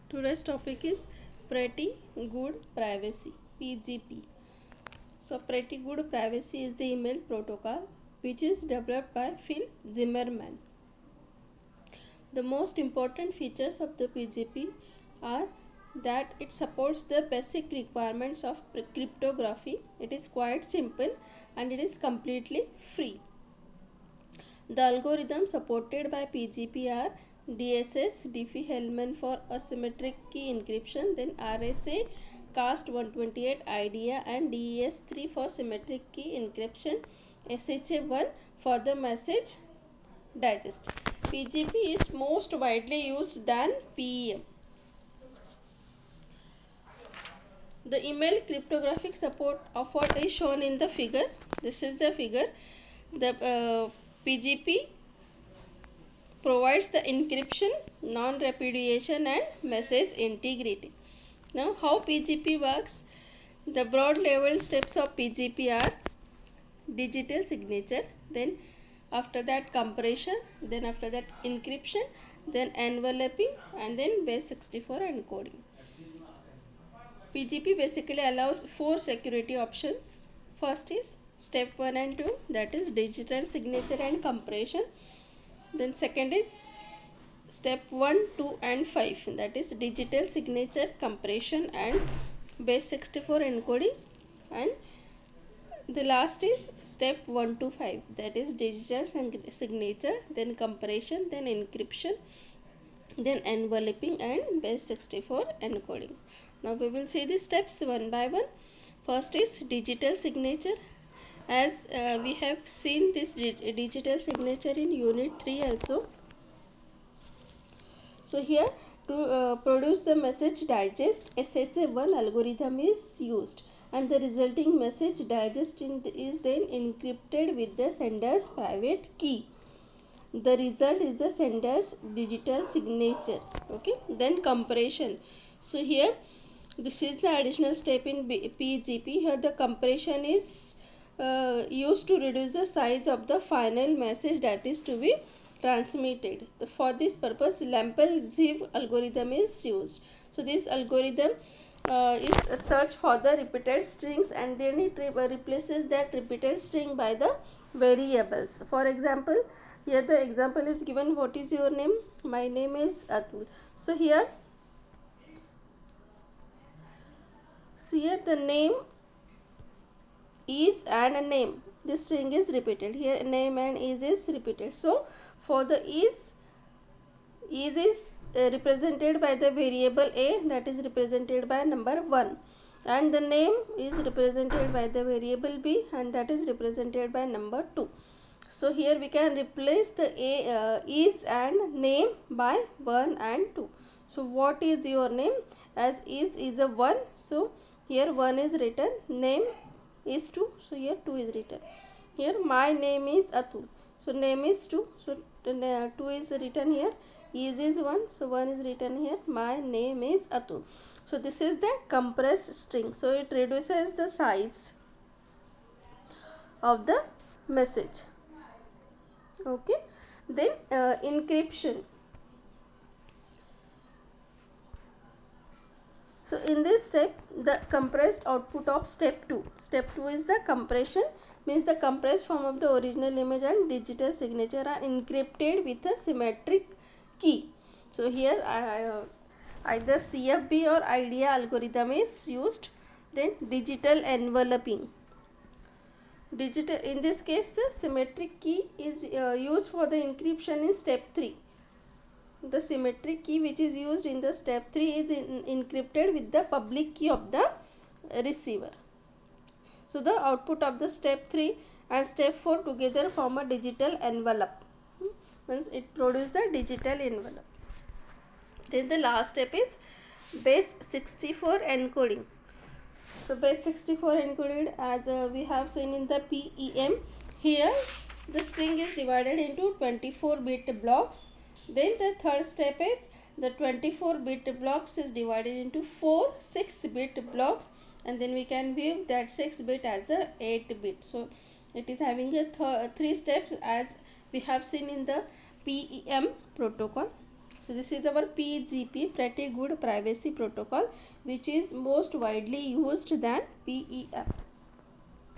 Today's topic is Pretty Good Privacy (PGP). So, Pretty Good Privacy is the email protocol which is developed by Phil Zimmermann. The most important features of the PGP are that it supports the basic requirements of cryptography. It is quite simple and it is completely free. The algorithms supported by PGP are DSS, Diffie-Hellman for asymmetric key encryption, then RSA, CAST128 IDEA, and DES3 for symmetric key encryption, SHA1 for the message digest. PGP is most widely used than PEM. The email cryptographic support offered is shown in the figure. This is the figure. The PGP provides the encryption, non-repudiation and message integrity. Now how PGP works? The broad level steps of PGP are digital signature, then after that compression, then after that encryption, then enveloping and then base64 encoding. PGP basically allows 4 security options. First is step 1 and 2, that is digital signature and compression. Then second is step 1, 2 and 5, that is digital signature, compression and base64 encoding. And the last is step 1 to 5, that is digital signature, then compression, then encryption, then enveloping and base64 encoding. Now we will see the steps one by one. First is digital signature. As we have seen this digital signature in unit 3 also. So here to produce the message digest, SHA1 algorithm is used and the resulting message digest is then encrypted with the sender's private key. The result is the sender's digital signature. Okay, then compression. So here this is the additional step in PGP. Here the compression is used to reduce the size of the final message that is to be transmitted. For this purpose, Lempel-Ziv algorithm is used. So this algorithm is a search for the repeated strings and then it replaces that repeated string by the variables. For example, here the example is given, what is your name? My name is Atul. So here the name is and a name, this string is repeated. Here name and is repeated. So for the is represented by the variable a, that is represented by number 1, and the name is represented by the variable b and that is represented by number 2. So here we can replace the is and name by 1 and 2. So what is your name? As is a 1, so here 1 is written, name is 2, so here 2 is written. Here my name is Atul, so name is 2, so 2 is written here. Is 1, so 1 is written here. My name is Atul. So this is the compressed string, so it reduces the size of the message. Okay, then encryption. So in this step, the compressed output of step 2. Step 2 is the compression, means the compressed form of the original image and digital signature are encrypted with a symmetric key. So here either CFB or IDEA algorithm is used. Then digital enveloping. In this case, the symmetric key is used for the encryption in step 3. The symmetric key which is used in the step 3 is encrypted with the public key of the receiver. So the output of the step 3 and step 4 together form a digital envelope. Means it produces a digital envelope. Then the last step is base64 encoding. So base64 encoded, as we have seen in the PEM. Here the string is divided into 24-bit blocks. Then the third step is the 24-bit blocks is divided into 4 6-bit blocks, and then we can view that 6-bit as a 8-bit. So it is having a 3 steps as we have seen in the PEM protocol. So this is our PGP, Pretty Good Privacy Protocol, which is most widely used than PEF.